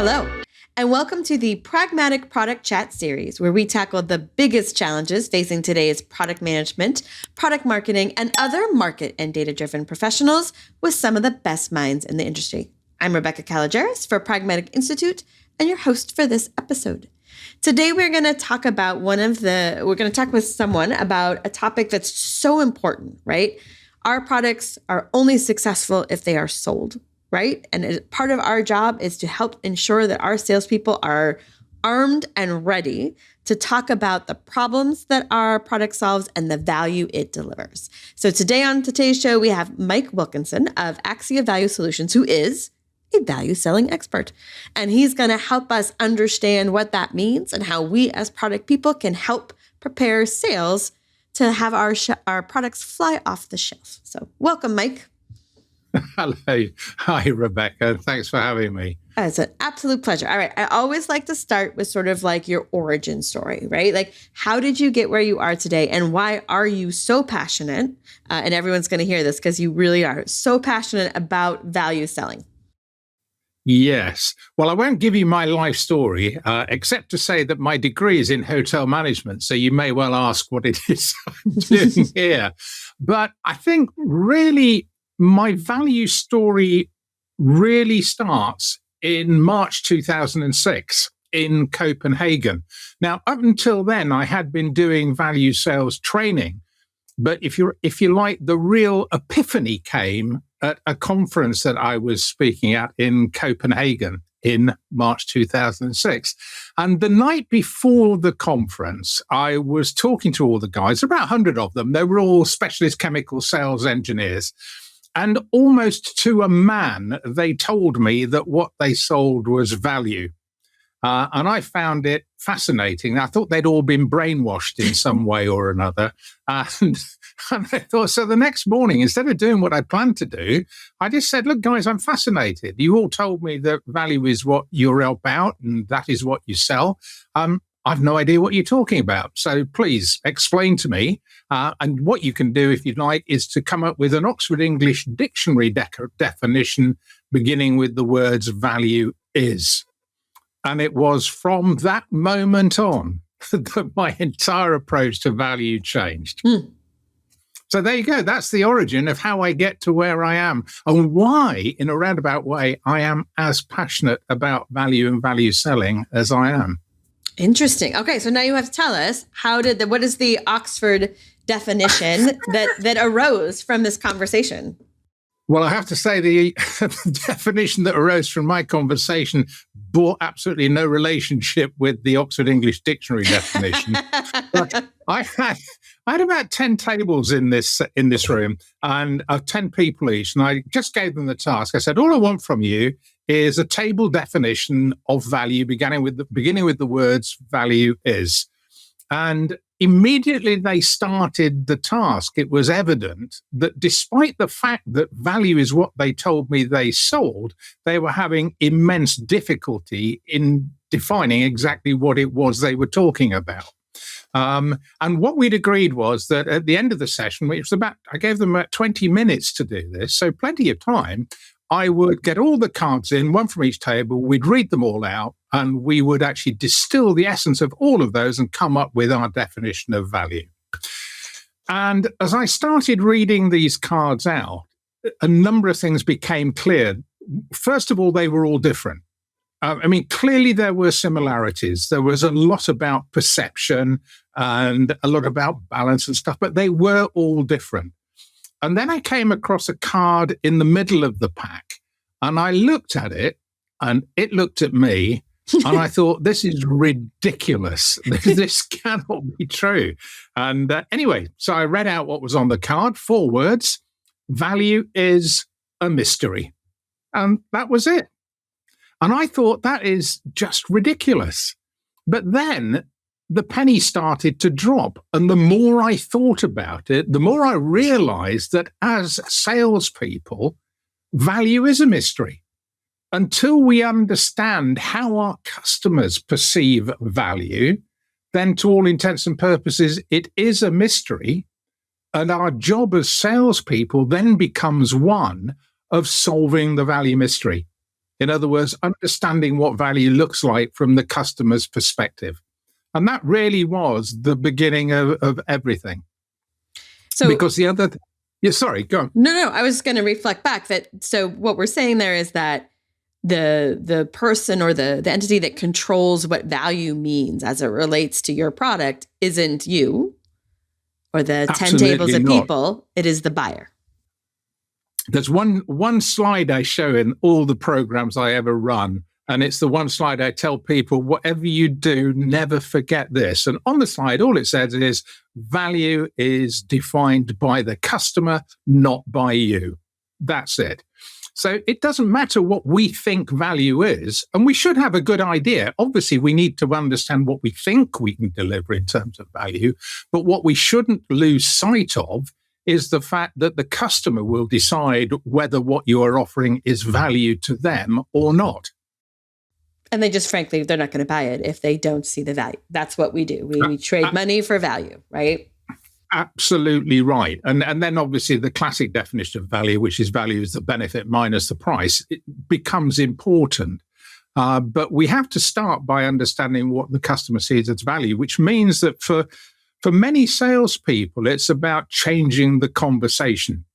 Hello, and welcome to the Pragmatic Product Chat series, where we tackle the biggest challenges facing today's product management, product marketing, and other market and data-driven professionals with some of the best minds in the industry. I'm Rebecca Kalogeris for Pragmatic Institute and your host for this episode. Today, we're going to talk with someone about a topic that's so important, right? Our products are only successful if they are sold, right? And part of our job is to help ensure that our salespeople are armed and ready to talk about the problems that our product solves and the value it delivers. So today on today's show, we have Mike Wilkinson of Axia Value Solutions, who is a value selling expert. And he's going to help us understand what that means and how we as product people can help prepare sales to have our products fly off the shelf. So welcome, Mike. Hello. Hi, Rebecca. Thanks for having me. It's an absolute pleasure. All right. I always like to start with sort of like your origin story, right? Like, how did you get where you are today and why are you so passionate? And everyone's going to hear this because you really are so passionate about value selling. Yes. Well, I won't give you my life story, except to say that my degree is in hotel management. So you may well ask what it is I'm doing here. But I think really my value story really starts in March 2006 in Copenhagen. Now, up until then, I had been doing value sales training. But if you like, the real epiphany came at a conference that I was speaking at in Copenhagen in March 2006. And the night before the conference, I was talking to all the guys, about 100 of them. They were all specialist chemical sales engineers. And almost to a man, they told me that what they sold was value. And I found it fascinating. I thought they'd all been brainwashed in some way or another. And I thought, so the next morning, instead of doing what I planned to do, I just said, look, guys, I'm fascinated. You all told me that value is what you're about and that is what you sell. I've no idea what you're talking about. So please explain to me. And what you can do, if you'd like, is to come up with an Oxford English Dictionary definition beginning with the words value is. And it was from that moment on that my entire approach to value changed. So there you go. That's the origin of how I get to where I am and why, in a roundabout way, I am as passionate about value and value selling as I am. Interesting. Okay, so now you have to tell us what is the Oxford definition that arose from this conversation? Well, I have to say the definition that arose from my conversation bore absolutely no relationship with the Oxford English Dictionary definition. But I had about 10 tables in this room and 10 people each, and I just gave them the task. I said, all I want from you is a table definition of value, beginning with the words value is. And immediately they started the task, it was evident that despite the fact that value is what they told me they sold, they were having immense difficulty in defining exactly what it was they were talking about. And what we'd agreed was that at the end of the session, I gave them about 20 minutes to do this, so plenty of time, I would get all the cards in, one from each table, we'd read them all out, and we would actually distill the essence of all of those and come up with our definition of value. And as I started reading these cards out, a number of things became clear. First of all, they were all different. Clearly there were similarities. There was a lot about perception and a lot about balance and stuff, but they were all different. And then I came across a card in the middle of the pack, and I looked at it, and it looked at me, and I thought, this is ridiculous. This cannot be true. And anyway, so I read out what was on the card, 4 words: value is a mystery. And that was it. And I thought, that is just ridiculous. But then the penny started to drop. And the more I thought about it, the more I realized that as salespeople, value is a mystery. Until we understand how our customers perceive value, then to all intents and purposes, it is a mystery. And our job as salespeople then becomes one of solving the value mystery. In other words, understanding what value looks like from the customer's perspective. And that really was the beginning of everything. So, because the other, sorry, go on. No, I was going to reflect back that. So what we're saying there is that the person or the entity that controls what value means as it relates to your product isn't you or the Absolutely 10 tables of not. people. It is the buyer. There's one slide I show in all the programs I ever run. And it's the one slide I tell people, whatever you do, never forget this. And on the slide, all it says is value is defined by the customer, not by you. That's it. So it doesn't matter what we think value is, and we should have a good idea. Obviously, we need to understand what we think we can deliver in terms of value. But what we shouldn't lose sight of is the fact that the customer will decide whether what you are offering is value to them or not. And they just, frankly, they're not going to buy it if they don't see the value. That's what we do. We trade money for value, right? Absolutely right. And then obviously the classic definition of value, which is value is the benefit minus the price, it becomes important. But we have to start by understanding what the customer sees as value, which means that for many salespeople, it's about changing the conversation.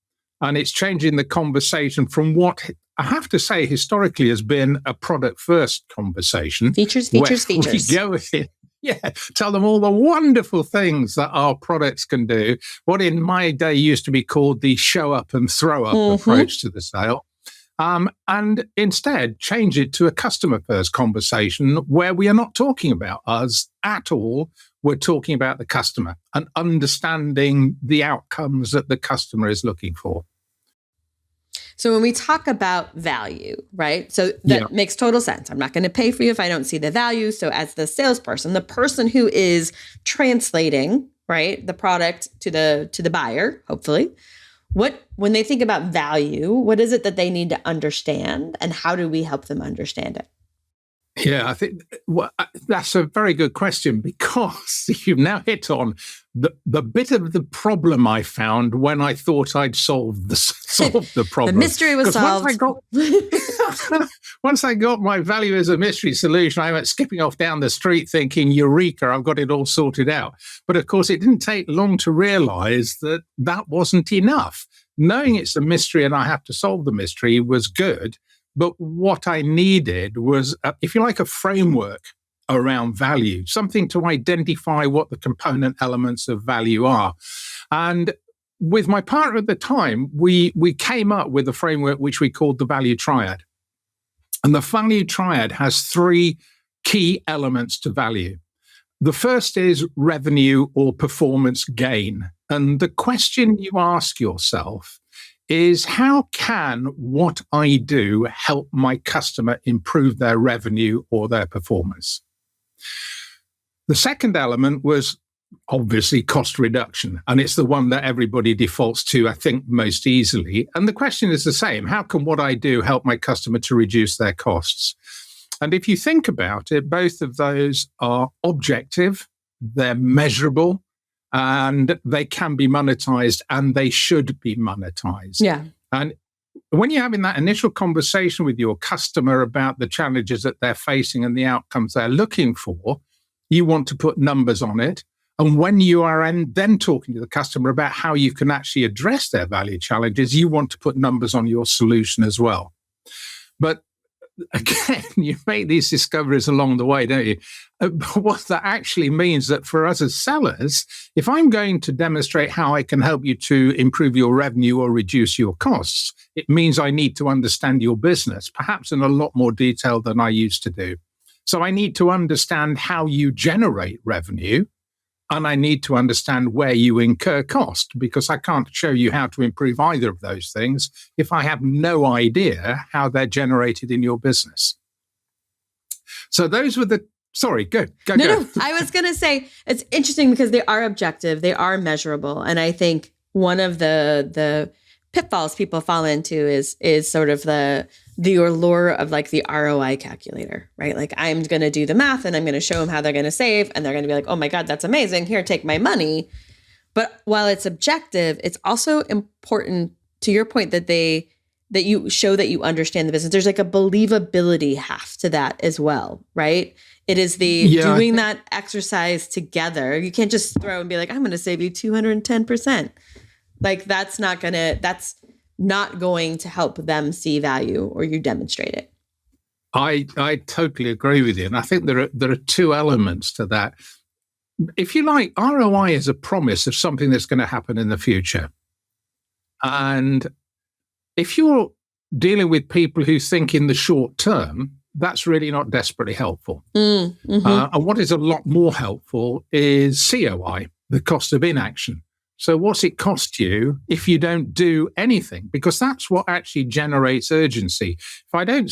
And it's changing the conversation from what I have to say historically has been a product-first conversation. Features. We go in, tell them all the wonderful things that our products can do. What in my day used to be called the show up and throw up approach to the sale. And instead change it to a customer-first conversation where we are not talking about us at all. We're talking about the customer and understanding the outcomes that the customer is looking for. So when we talk about value, right? So that makes total sense. I'm not going to pay for you if I don't see the value. So as the salesperson, the person who is translating, right, the product to the buyer, hopefully, when they think about value, what is it that they need to understand, and how do we help them understand it? Yeah, I think that's a very good question, because you've now hit on the bit of the problem I found when I thought I'd solved the problem. The mystery was solved. Once I got my value as a mystery solution, I went skipping off down the street thinking, eureka, I've got it all sorted out. But of course, it didn't take long to realize that that wasn't enough. Knowing it's a mystery and I have to solve the mystery was good. But what I needed was, if you like, a framework around value, something to identify what the component elements of value are. And with my partner at the time, we came up with a framework which we called the value triad. And the value triad has three key elements to value. The first is revenue or performance gain. And the question you ask yourself is, how can what I do help my customer improve their revenue or their performance? The second element was obviously cost reduction, and it's the one that everybody defaults to, I think, most easily. And the question is the same: how can what I do help my customer to reduce their costs? And if you think about it, both of those are objective, they're measurable, and they can be monetized, and they should be monetized. Yeah. And when you're having that initial conversation with your customer about the challenges that they're facing and the outcomes they're looking for, you want to put numbers on it. And when you are then talking to the customer about how you can actually address their value challenges, you want to put numbers on your solution as well. But again, you make these discoveries along the way, don't you? But what that actually means that for us as sellers, if I'm going to demonstrate how I can help you to improve your revenue or reduce your costs, it means I need to understand your business, perhaps in a lot more detail than I used to do. So I need to understand how you generate revenue, and I need to understand where you incur cost, because I can't show you how to improve either of those things if I have no idea how they're generated in your business. So those were the, sorry, go. No, I was going to say, it's interesting because they are objective, they are measurable. And I think one of the pitfalls people fall into is sort of the allure of like the ROI calculator, right? Like, I'm going to do the math and I'm going to show them how they're going to save, and they're going to be like, oh my God, that's amazing. Here, take my money. But while it's objective, it's also important, to your point, that they that you show that you understand the business. There's like a believability half to that as well, right? It is the doing that exercise together. You can't just throw and be like, I'm going to save you 210%. Like that's not going to help them see value or you demonstrate it. I totally agree with you. And I think there are two elements to that. If you like, ROI is a promise of something that's going to happen in the future. And if you're dealing with people who think in the short term, that's really not desperately helpful. And what is a lot more helpful is COI, the cost of inaction. So what's it cost you if you don't do anything? Because that's what actually generates urgency. If I don't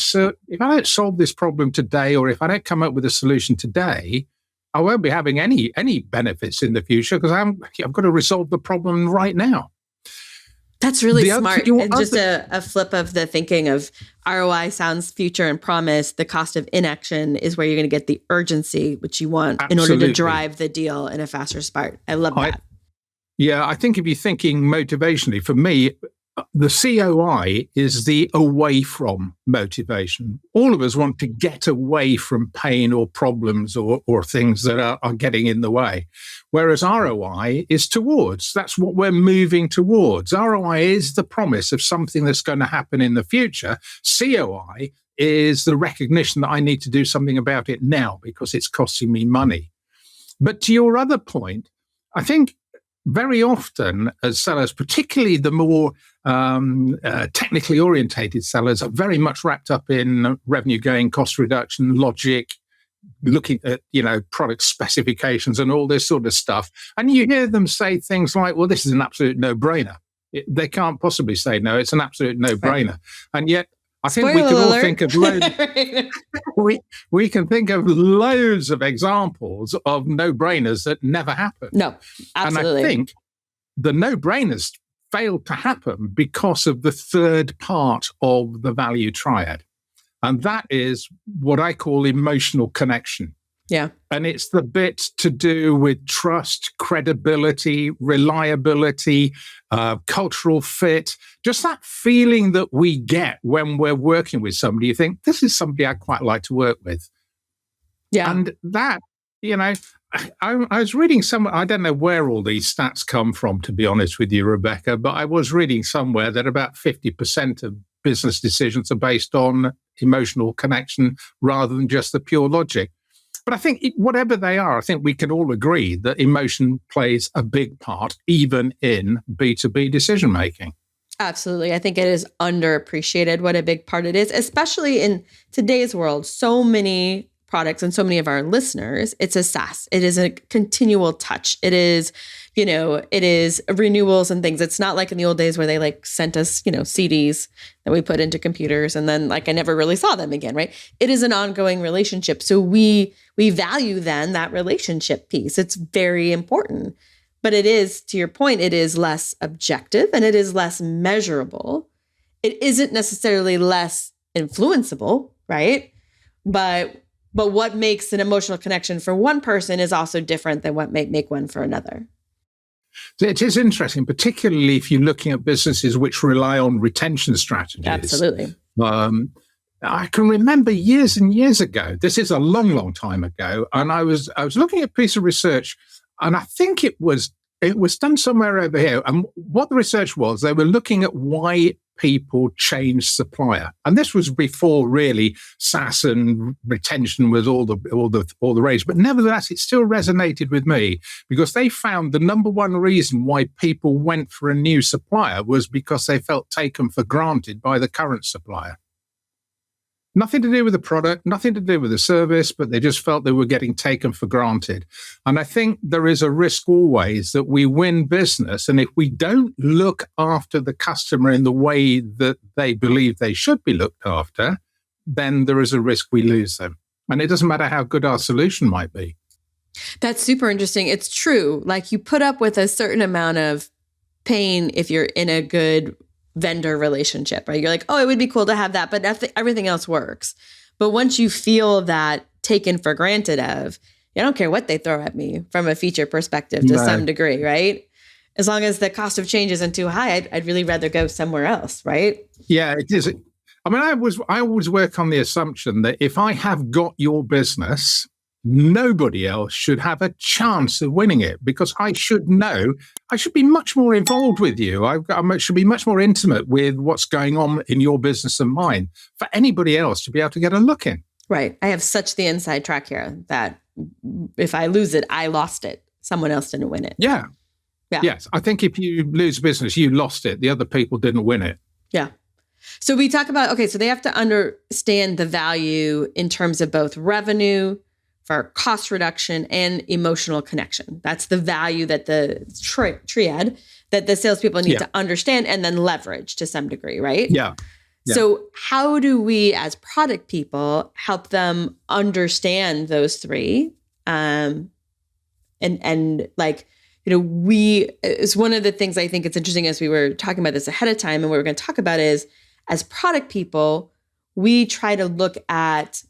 solve this problem today, or if I don't come up with a solution today, I won't be having any benefits in the future because I've got to resolve the problem right now. That's really smart. And just a flip of the thinking of ROI sounds future and promise. The cost of inaction is where you're going to get the urgency, which you want in order to drive the deal in a faster spurt. I love that. I think if you're thinking motivationally, for me, the COI is the away from motivation. All of us want to get away from pain or problems or things that are getting in the way. Whereas ROI is towards. That's what we're moving towards. ROI is the promise of something that's going to happen in the future. COI is the recognition that I need to do something about it now because it's costing me money. But to your other point, I think very often as sellers, particularly the more technically orientated sellers, are very much wrapped up in revenue gain, cost reduction, logic, looking at, product specifications and all this sort of stuff. And you hear them say things like, well, this is an absolute no-brainer. They can't possibly say no. It's an absolute no-brainer. Right. And yet, I think we can all think of loads. we can think of loads of examples of no-brainers that never happen. No, absolutely. And I think the no-brainers failed to happen because of the third part of the value triad, and that is what I call emotional connection. Yeah. And it's the bit to do with trust, credibility, reliability, cultural fit, just that feeling that we get when we're working with somebody. You think, this is somebody I'd quite like to work with. Yeah. And that, I was reading somewhere, I don't know where all these stats come from, to be honest with you, Rebecca, but I was reading somewhere that about 50% of business decisions are based on emotional connection rather than just the pure logic. But I think whatever they are, I think we can all agree that emotion plays a big part, even in B2B decision-making. Absolutely. I think it is underappreciated what a big part it is, especially in today's world. So many products and so many of our listeners, it's a SaaS. It is a continual touch. It is, it is renewals and things. It's not like in the old days where they sent us, CDs that we put into computers and then I never really saw them again, right? It is an ongoing relationship. So we value then that relationship piece. It's very important. But it is, to your point, it is less objective and it is less measurable. It isn't necessarily less influenceable, right? But what makes an emotional connection for one person is also different than what may make one for another. It is interesting, particularly if you're looking at businesses which rely on retention strategies. Absolutely. I can remember years and years ago, this is a long, long time ago, and I was looking at a piece of research, and I think it was done somewhere over here. And what the research was, they were looking at why people change supplier. And this was before really SaaS and retention was all the rage. But nevertheless, it still resonated with me because they found the number one reason why people went for a new supplier was because they felt taken for granted by the current supplier. Nothing to do with the product, nothing to do with the service, but they just felt they were getting taken for granted. And I think there is a risk always that we win business. And if we don't look after the customer in the way that they believe they should be looked after, then there is a risk we lose them. And it doesn't matter how good our solution might be. That's super interesting. It's true. You put up with a certain amount of pain if you're in a good vendor relationship, right? You're like, oh, it would be cool to have that, but everything else works. But once you feel that taken for granted of, I don't care what they throw at me from a feature perspective to some degree, right? As long as the cost of change isn't too high, I'd really rather go somewhere else, right? Yeah, it is. I mean, I always work on the assumption that if I have got your business, nobody else should have a chance of winning it, because I should know, I should be much more involved with you. I should be much more intimate with what's going on in your business and mine for anybody else to be able to get a look in. Right. I have such the inside track here that if I lose it, I lost it. Someone else didn't win it. Yeah. Yes. I think if you lose business, you lost it. The other people didn't win it. Yeah. So we talk about, so they have to understand the value in terms of both revenue, for cost reduction, and emotional connection. That's the value that the triad that the salespeople need to understand and then leverage to some degree, right? Yeah. So how do we as product people help them understand those three? It's one of the things I think it's interesting as we were talking about this ahead of time, and what we're going to talk about is, as product people, we try to look at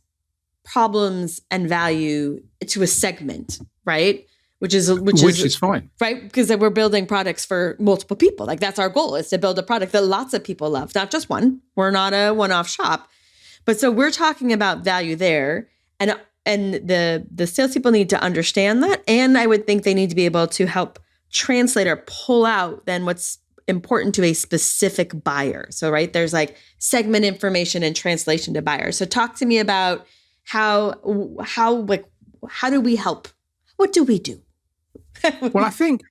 problems and value to a segment, right? Which is fine, right? Because we're building products for multiple people. Like, that's our goal, is to build a product that lots of people love, not just one. We're not a one-off shop, but so we're talking about value there, and the salespeople need to understand that, and I would think they need to be able to help translate or pull out then what's important to a specific buyer. So, right, there's like segment information and translation to buyers. So, talk to me about how do we help? What do we do? Well, I think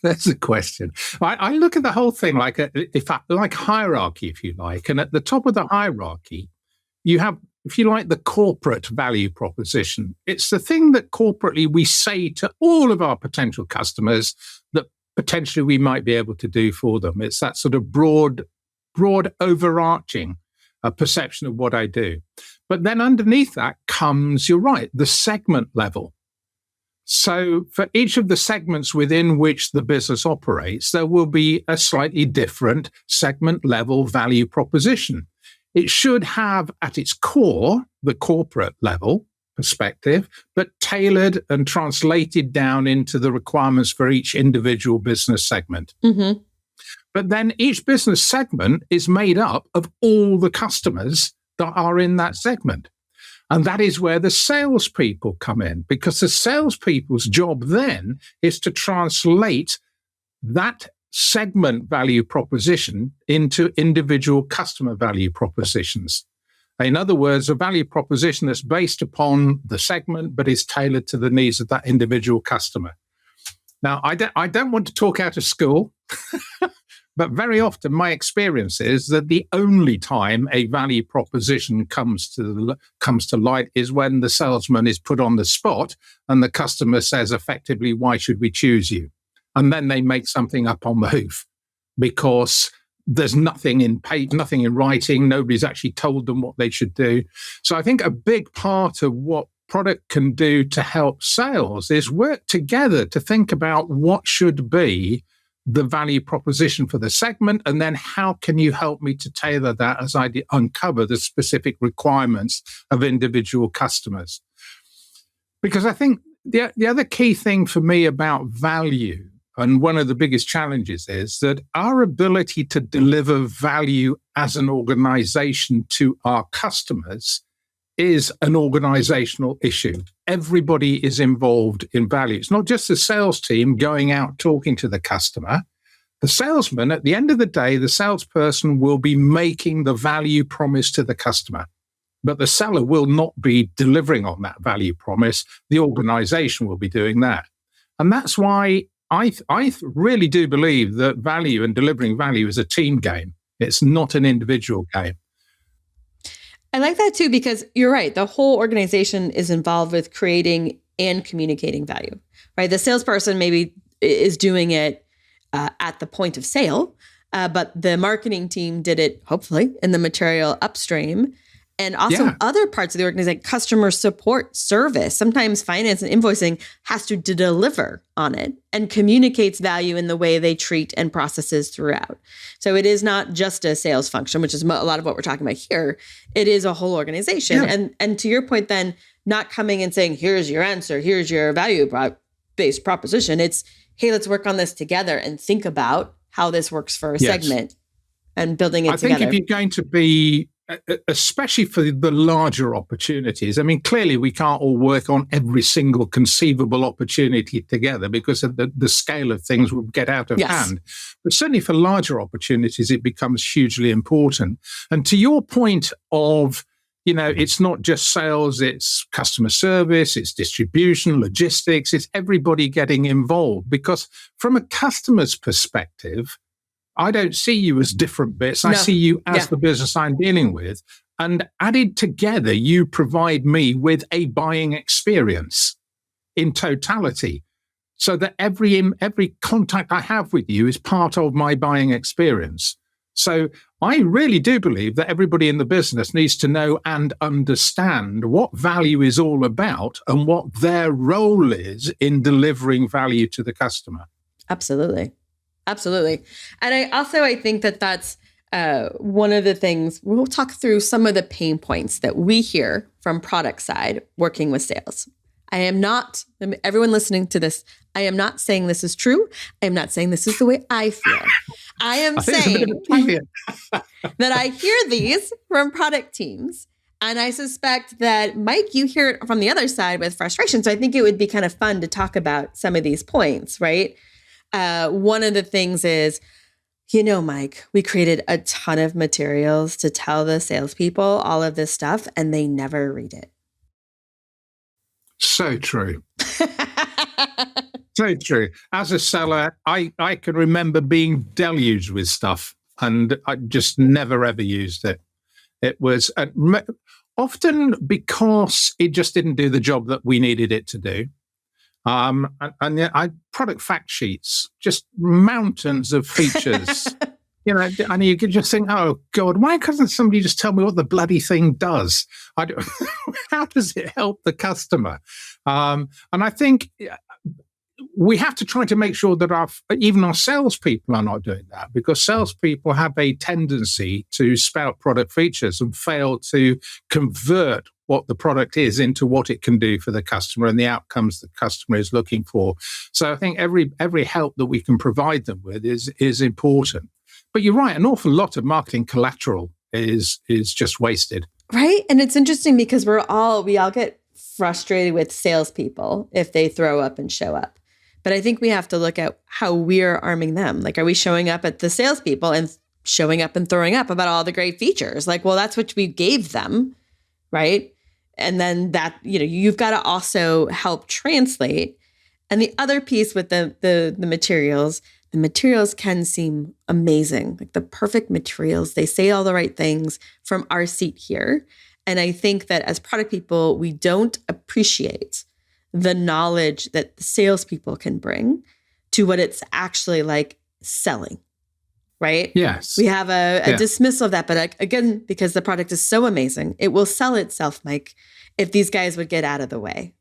that's a question. I look at the whole thing like hierarchy, if you like, and at the top of the hierarchy, you have, if you like, the corporate value proposition. It's the thing that corporately we say to all of our potential customers that potentially we might be able to do for them. It's that sort of broad overarching perception of what I do. But then underneath that comes, you're right, the segment level. So for each of the segments within which the business operates, there will be a slightly different segment level value proposition. It should have at its core the corporate level perspective, but tailored and translated down into the requirements for each individual business segment. Mm-hmm. But then each business segment is made up of all the customers that are in that segment. And that is where the salespeople come in, because the salespeople's job then is to translate that segment value proposition into individual customer value propositions. In other words, a value proposition that's based upon the segment, but is tailored to the needs of that individual customer. Now, I don't want to talk out of school, but very often my experience is that the only time a value proposition comes to light is when the salesman is put on the spot and the customer says effectively, "Why should we choose you?" And then they make something up on the hoof because there's nothing in writing. Nobody's actually told them what they should do. So I think a big part of what product can do to help sales is work together to think about what should be the value proposition for the segment, and then how can you help me to tailor that as I uncover the specific requirements of individual customers. Because I think the other key thing for me about value, and one of the biggest challenges, is that our ability to deliver value as an organization to our customers is an organizational issue. Everybody is involved in value. It's not just the sales team going out talking to the customer. The salesman, at the end of the day, the salesperson will be making the value promise to the customer, but the seller will not be delivering on that value promise. The organization will be doing that. And that's why I really do believe that value and delivering value is a team game. It's not an individual game. I like that too, because you're right. The whole organization is involved with creating and communicating value, right? The salesperson maybe is doing it at the point of sale, but the marketing team did it, hopefully, in the material upstream. And also other parts of the organization, customer support, service, sometimes finance and invoicing has to deliver on it and communicates value in the way they treat and processes throughout. So it is not just a sales function, which is a lot of what we're talking about here. It is a whole organization. Yeah. And to your point then, not coming and saying, here's your answer, here's your value based proposition. It's, hey, let's work on this together and think about how this works for a segment and building it together. I think if you're going to be, especially for the larger opportunities, I mean, clearly we can't all work on every single conceivable opportunity together because of the scale of things will get out of hand. But certainly for larger opportunities, it becomes hugely important. And to your point of, it's not just sales, it's customer service, it's distribution, logistics, it's everybody getting involved. Because from a customer's perspective, I don't see you as different bits. I see you as the business I'm dealing with. And added together, you provide me with a buying experience in totality, so that every contact I have with you is part of my buying experience. So I really do believe that everybody in the business needs to know and understand what value is all about and what their role is in delivering value to the customer. Absolutely. Absolutely. And I think that that's one of the things, we'll talk through some of the pain points that we hear from product side working with sales. Everyone listening to this, I am not saying this is true. I am not saying this is the way I feel. I am saying that I hear these from product teams. And I suspect that, Mike, you hear it from the other side with frustration. So I think it would be kind of fun to talk about some of these points, right? One of the things is, Mike, we created a ton of materials to tell the salespeople all of this stuff, and they never read it. So true. So true. As a seller, I can remember being deluged with stuff, and I just never, ever used it. It was often because it just didn't do the job that we needed it to do. Product fact sheets, just mountains of features, and you could just think, oh God, why doesn't somebody just tell me what the bloody thing does? How does it help the customer? And I think we have to try to make sure that even our salespeople are not doing that, because salespeople have a tendency to spout product features and fail to convert what the product is into what it can do for the customer and the outcomes the customer is looking for. So I think every help that we can provide them with is important. But you're right, an awful lot of marketing collateral is just wasted. Right. And it's interesting because we all get frustrated with salespeople if they throw up and show up. But I think we have to look at how we're arming them. Like, are we showing up at the salespeople and showing up and throwing up about all the great features? Like, well, that's what we gave them, right? And then that, you've got to also help translate. And the other piece with the materials can seem amazing, like the perfect materials. They say all the right things from our seat here. And I think that as product people, we don't appreciate the knowledge that the salespeople can bring to what it's actually like selling, right? Yes. We have a dismissal of that. But again, because the product is so amazing, it will sell itself, Mike, if these guys would get out of the way.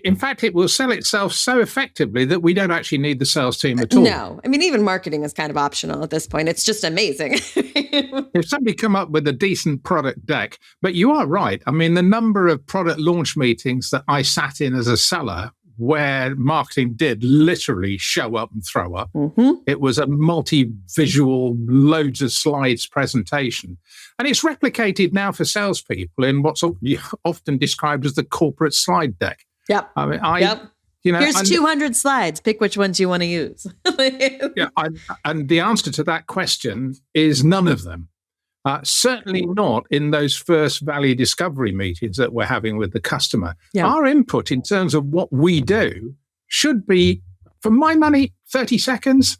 In fact, it will sell itself so effectively that we don't actually need the sales team at all. No. I mean, even marketing is kind of optional at this point. It's just amazing. If somebody come up with a decent product deck, but you are right. I mean, the number of product launch meetings that I sat in as a seller where marketing did literally show up and throw up. Mm-hmm. It was a multi-visual, loads of slides presentation. And it's replicated now for salespeople in what's often described as the corporate slide deck. Yep. I mean, here's 200 slides. Pick which ones you want to use. And the answer to that question is none of them. Certainly not in those first value discovery meetings that we're having with the customer. Yeah. Our input in terms of what we do should be, for my money, 30 seconds.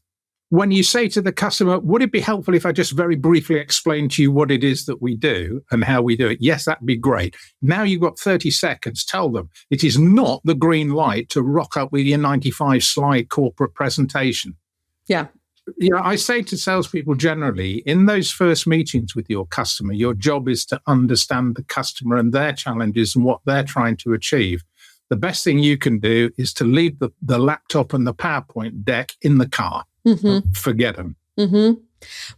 When you say to the customer, would it be helpful if I just very briefly explain to you what it is that we do and how we do it? Yes, that'd be great. Now you've got 30 seconds. Tell them it is not the green light to rock up with your 95-slide corporate presentation. Yeah. I say to salespeople generally, in those first meetings with your customer, your job is to understand the customer and their challenges and what they're trying to achieve. The best thing you can do is to leave the laptop and the PowerPoint deck in the car. Mm-hmm. Forget them. Mm-hmm.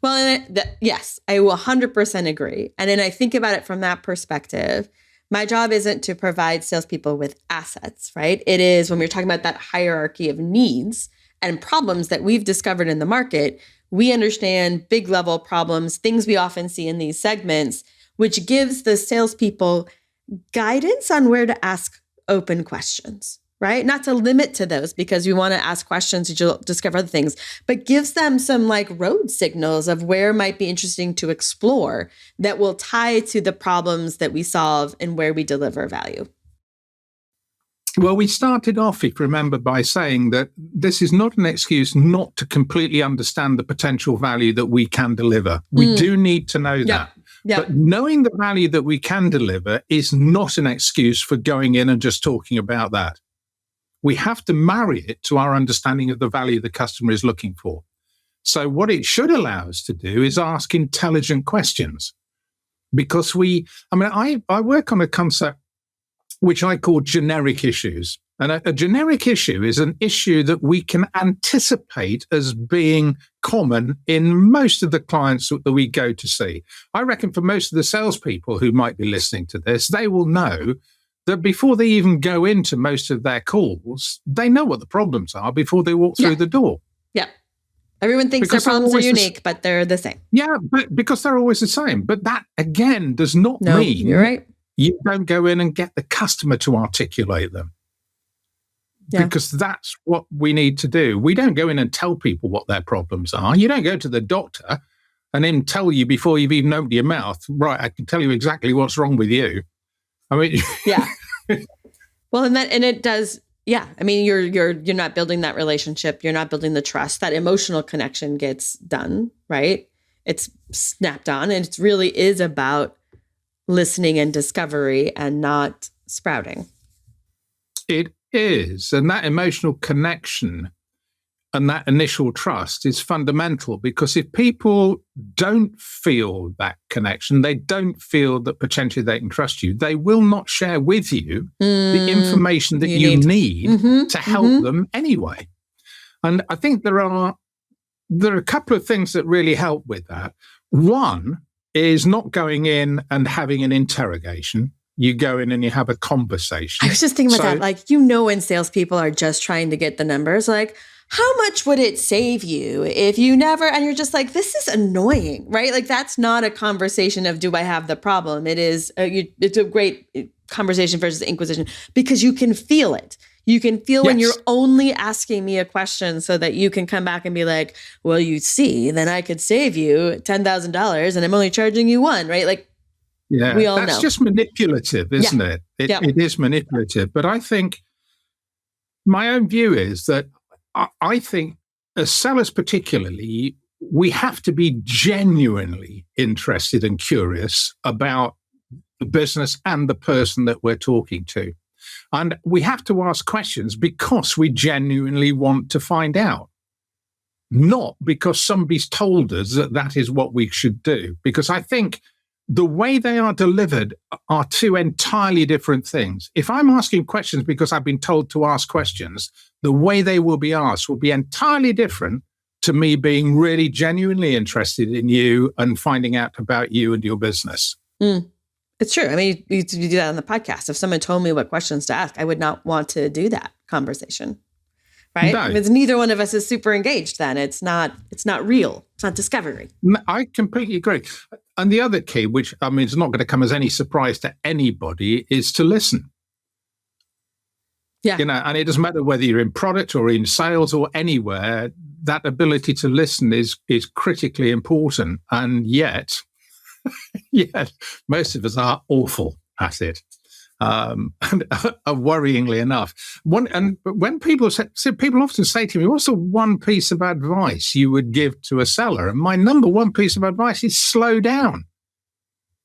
Well, yes, I will 100% agree. And then I think about it from that perspective. My job isn't to provide salespeople with assets, right? It is when we're talking about that hierarchy of needs and problems that we've discovered in the market, we understand big level problems, things we often see in these segments, which gives the salespeople guidance on where to ask open questions, right? Not to limit to those because we want to ask questions that you'll discover other things, but gives them some like road signals of where might be interesting to explore that will tie to the problems that we solve and where we deliver value. Well, we started off, if you remember, by saying that this is not an excuse not to completely understand the potential value that we can deliver. We do need to know that. Yep. But knowing the value that we can deliver is not an excuse for going in and just talking about that. We have to marry it to our understanding of the value the customer is looking for. So what it should allow us to do is ask intelligent questions. Because I work on a concept which I call generic issues. And a generic issue is an issue that we can anticipate as being common in most of the clients that we go to see. I reckon for most of the salespeople who might be listening to this, they will know that before they even go into most of their calls, they know what the problems are before they walk through the door. Yeah. Everyone thinks their problems are unique, but they're the same. Yeah, but because they're always the same. But that, again, does not mean you're right. You don't go in and get the customer to articulate them. Yeah. Because that's what we need to do. We don't go in and tell people what their problems are. You don't go to the doctor and then tell you before you've even opened your mouth, right, I can tell you exactly what's wrong with you. I mean, yeah. Well, and it does. Yeah. I mean, you're not building that relationship. You're not building the trust. That emotional connection gets done, right? It's snapped on, and it really is about listening and discovery and not sprouting. It is. And that emotional connection and that initial trust is fundamental, because if people don't feel that connection, they don't feel that potentially they can trust you, they will not share with you the information that you need to help them anyway. And I think there are a couple of things that really help with that. One is not going in and having an interrogation. You go in and you have a conversation. I was just thinking about that. Like, when salespeople are just trying to get the numbers, like, how much would it save you if you never, and you're just like, this is annoying, right? Like, that's not a conversation of, do I have the problem? It is, it's a great conversation versus inquisition, because you can feel it. You can feel when you're only asking me a question so that you can come back and be like, well, you see, then I could save you $10,000 and I'm only charging you $1, right? Like, yeah, we all know. That's just manipulative, isn't it? It is manipulative. But I think my own view is that I think as sellers particularly, we have to be genuinely interested and curious about the business and the person that we're talking to. And we have to ask questions because we genuinely want to find out, not because somebody's told us that that is what we should do. Because I think the way they are delivered are two entirely different things. If I'm asking questions because I've been told to ask questions, the way they will be asked will be entirely different to me being really genuinely interested in you and finding out about you and your business. It's true. I mean, you do that on the podcast. If someone told me what questions to ask, I would not want to do that conversation, right? No. Because neither one of us is super engaged then. It's not real. It's not discovery. I completely agree. And the other key, which, I mean, it's not going to come as any surprise to anybody, is to listen. Yeah. And it doesn't matter whether you're in product or in sales or anywhere, that ability to listen is critically important. And yet, most of us are awful at it. Worryingly enough. When people often say to me, what's the one piece of advice you would give to a seller? And my number one piece of advice is slow down.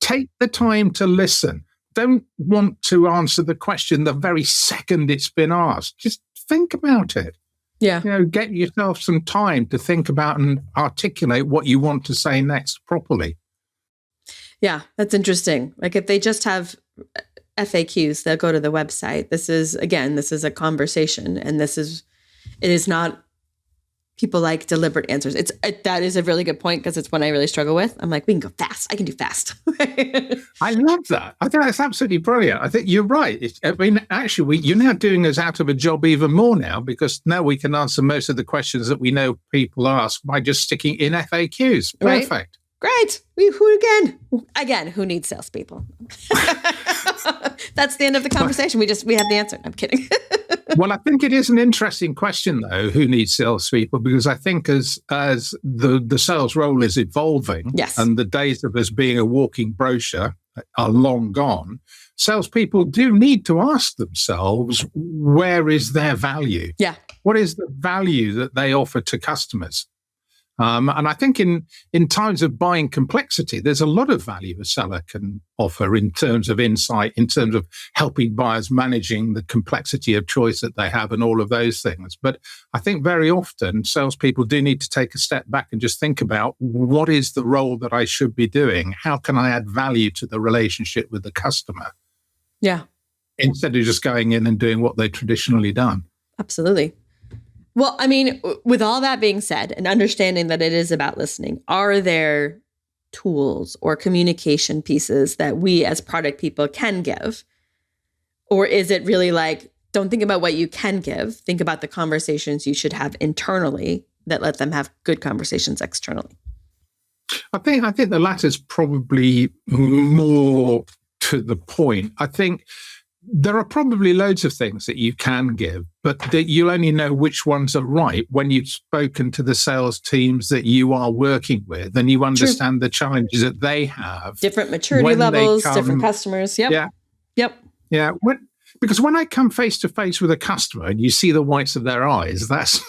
Take the time to listen. Don't want to answer the question the very second it's been asked. Just think about it. Yeah. Get yourself some time to think about and articulate what you want to say next properly. Yeah, that's interesting. Like, if they just have FAQs, they'll go to the website. This is a conversation, and it is not people like deliberate answers. That is a really good point because it's one I really struggle with. I'm like, we can go fast. I can do fast. I love that. I think that's absolutely brilliant. I think you're right. Actually, you're now doing us out of a job even more now, because now we can answer most of the questions that we know people ask by just sticking in FAQs. Perfect. Right? Great. Who again? Again, who needs salespeople? That's the end of the conversation. We have the answer. I'm kidding. Well, I think it is an interesting question, though, who needs salespeople, because I think as the sales role is evolving, yes, and the days of us being a walking brochure are long gone, salespeople do need to ask themselves, where is their value? Yeah. What is the value that they offer to customers? And I think in times of buying complexity, there's a lot of value a seller can offer in terms of insight, in terms of helping buyers managing the complexity of choice that they have and all of those things. But I think very often salespeople do need to take a step back and just think about, what is the role that I should be doing? How can I add value to the relationship with the customer? Yeah. Instead of just going in and doing what they've traditionally done. Absolutely. Well, I mean, with all that being said, and understanding that it is about listening, are there tools or communication pieces that we as product people can give? Or is it really like, don't think about what you can give, think about the conversations you should have internally that let them have good conversations externally? I think the latter is probably more to the point. I think there are probably loads of things that you can give, but that you'll only know which ones are right when you've spoken to the sales teams that you are working with, and you understand the challenges that they have. Different maturity levels, different customers. Yep. Yeah. Yep. Yeah. Because when I come face to face with a customer and you see the whites of their eyes, that's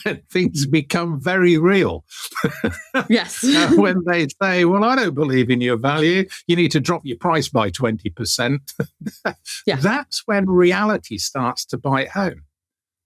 when things become very real. Yes. When they say, well, I don't believe in your value, you need to drop your price by 20%. Yeah. That's when reality starts to bite home.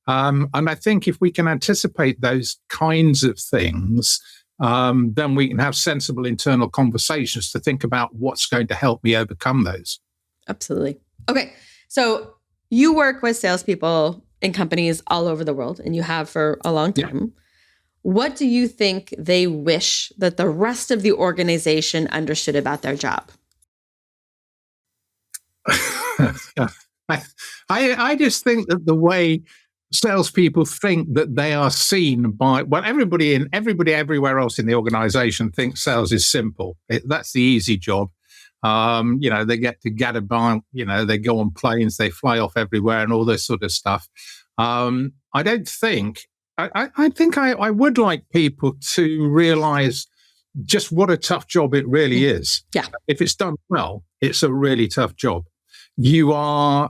And I think if we can anticipate those kinds of things, then we can have sensible internal conversations to think about what's going to help me overcome those. Absolutely. Okay. So you work with salespeople in companies all over the world, and you have for a long time. Yeah. What do you think they wish that the rest of the organization understood about their job? I just think that the way salespeople think that they are seen by, well, everybody everywhere else in the organization thinks sales is simple. That's the easy job. They get to gather by, they go on planes, they fly off everywhere and all this sort of stuff. I think I would like people to realize just what a tough job it really is. Yeah. If it's done well, it's a really tough job. You are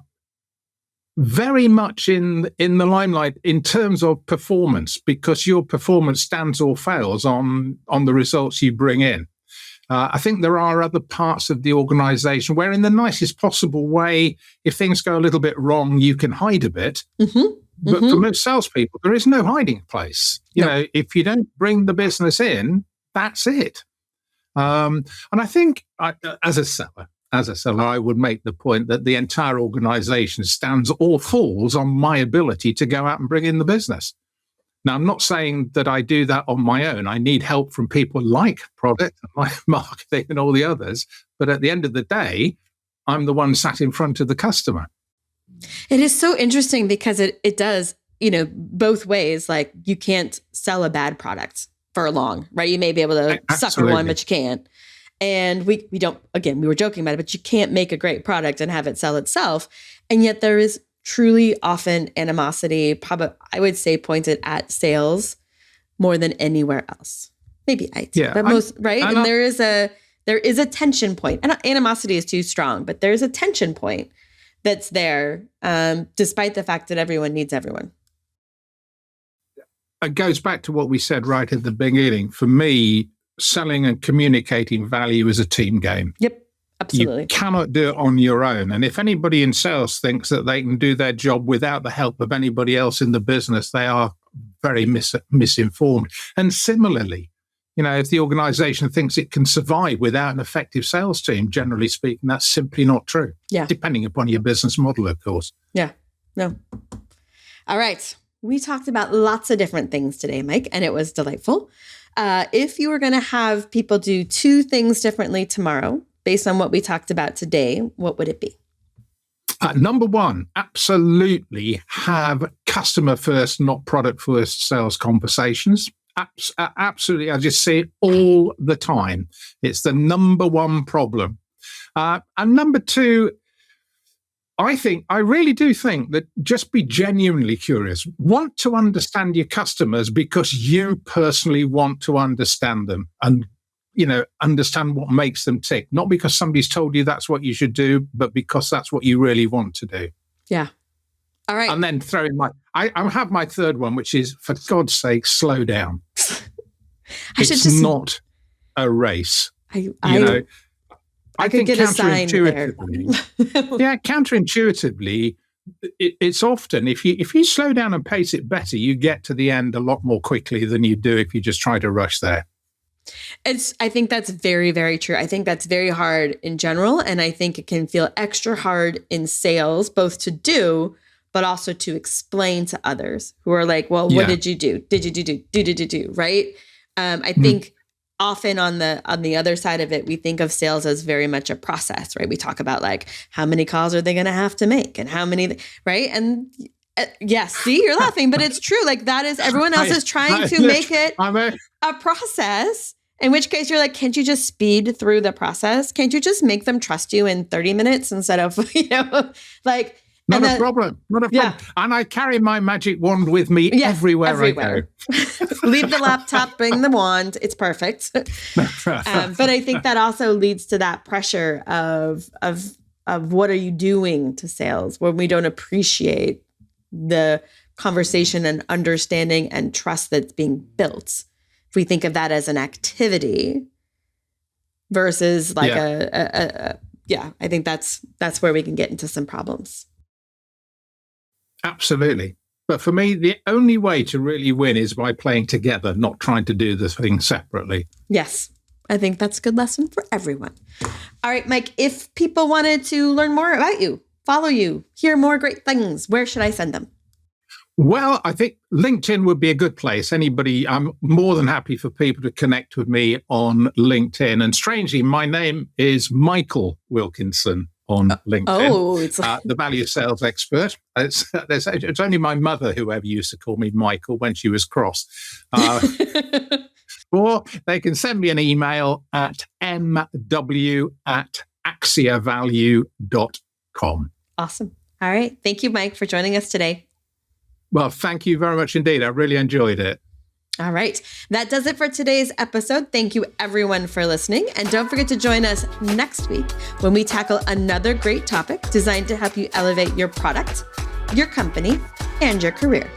very much in the limelight in terms of performance, because your performance stands or fails on the results you bring in. I think there are other parts of the organization where, in the nicest possible way, if things go a little bit wrong, you can hide a bit. Mm-hmm. But for most salespeople, there is no hiding place. You know, if you don't bring the business in, that's it. And I think as a seller, I would make the point that the entire organization stands or falls on my ability to go out and bring in the business. Now, I'm not saying that I do that on my own. I need help from people like product, like marketing and all the others. But at the end of the day, I'm the one sat in front of the customer. It is so interesting because it does, both ways. Like, you can't sell a bad product for long, right? You may be able to sucker one, but you can't. And we don't, again, we were joking about it, but you can't make a great product and have it sell itself. And yet there is truly often animosity, probably I would say pointed at sales more than anywhere else. Maybe IT, but most, right? And there is a tension point. And animosity is too strong, but there's a tension point that's there, despite the fact that everyone needs everyone. It goes back to what we said right at the beginning. For me, selling and communicating value is a team game. Yep. Absolutely. You cannot do it on your own. And if anybody in sales thinks that they can do their job without the help of anybody else in the business, they are very misinformed. And similarly, if the organization thinks it can survive without an effective sales team, generally speaking, that's simply not true. Yeah. Depending upon your business model, of course. Yeah. No. All right. We talked about lots of different things today, Mike, and it was delightful. If you were going to have people do 2 things differently tomorrow, based on what we talked about today, what would it be? Number 1, absolutely have customer first, not product first sales conversations. Absolutely. I just see it all the time. It's the number 1 problem. And number 2, I really do think that just be genuinely curious. Want to understand your customers because you personally want to understand them and, understand what makes them tick. Not because somebody's told you that's what you should do, but because that's what you really want to do. Yeah. All right. And then throw in I have my third one, which is, for God's sake, slow down. It's not a race. I could get a sign there. Counterintuitively, it's often if you slow down and pace it better, you get to the end a lot more quickly than you do if you just try to rush there. I think that's very, very true. I think that's very hard in general, and I think it can feel extra hard in sales, both to do, but also to explain to others who are like, "Well, what did you do? Did you do? Right?" I think. Often on the other side of it, we think of sales as very much a process, right? We talk about like, how many calls are they going to have to make and how many, right? And yes, see, you're laughing, but it's true. Like that is, everyone else is trying to make it a process, in which case you're like, can't you just speed through the process? Can't you just make them trust you in 30 minutes instead of, like, Not a problem. Yeah. And I carry my magic wand with me everywhere I go. Leave the laptop, bring the wand. It's perfect. But I think that also leads to that pressure of what are you doing to sales when we don't appreciate the conversation and understanding and trust that's being built. If we think of that as an activity versus like I think that's where we can get into some problems. Absolutely. But for me, the only way to really win is by playing together, not trying to do the thing separately. Yes. I think that's a good lesson for everyone. All right, Mike, if people wanted to learn more about you, follow you, hear more great things, where should I send them? Well, I think LinkedIn would be a good place. I'm more than happy for people to connect with me on LinkedIn. And strangely, my name is Michael Wilkinson on LinkedIn. Oh, it's the value sales expert. It's only my mother who ever used to call me Michael when she was cross. Or they can send me an email at mw@axiavalue.com. Awesome. All right. Thank you, Mike, for joining us today. Well, thank you very much indeed. I really enjoyed it. All right. That does it for today's episode. Thank you, everyone, for listening. And don't forget to join us next week when we tackle another great topic designed to help you elevate your product, your company, and your career.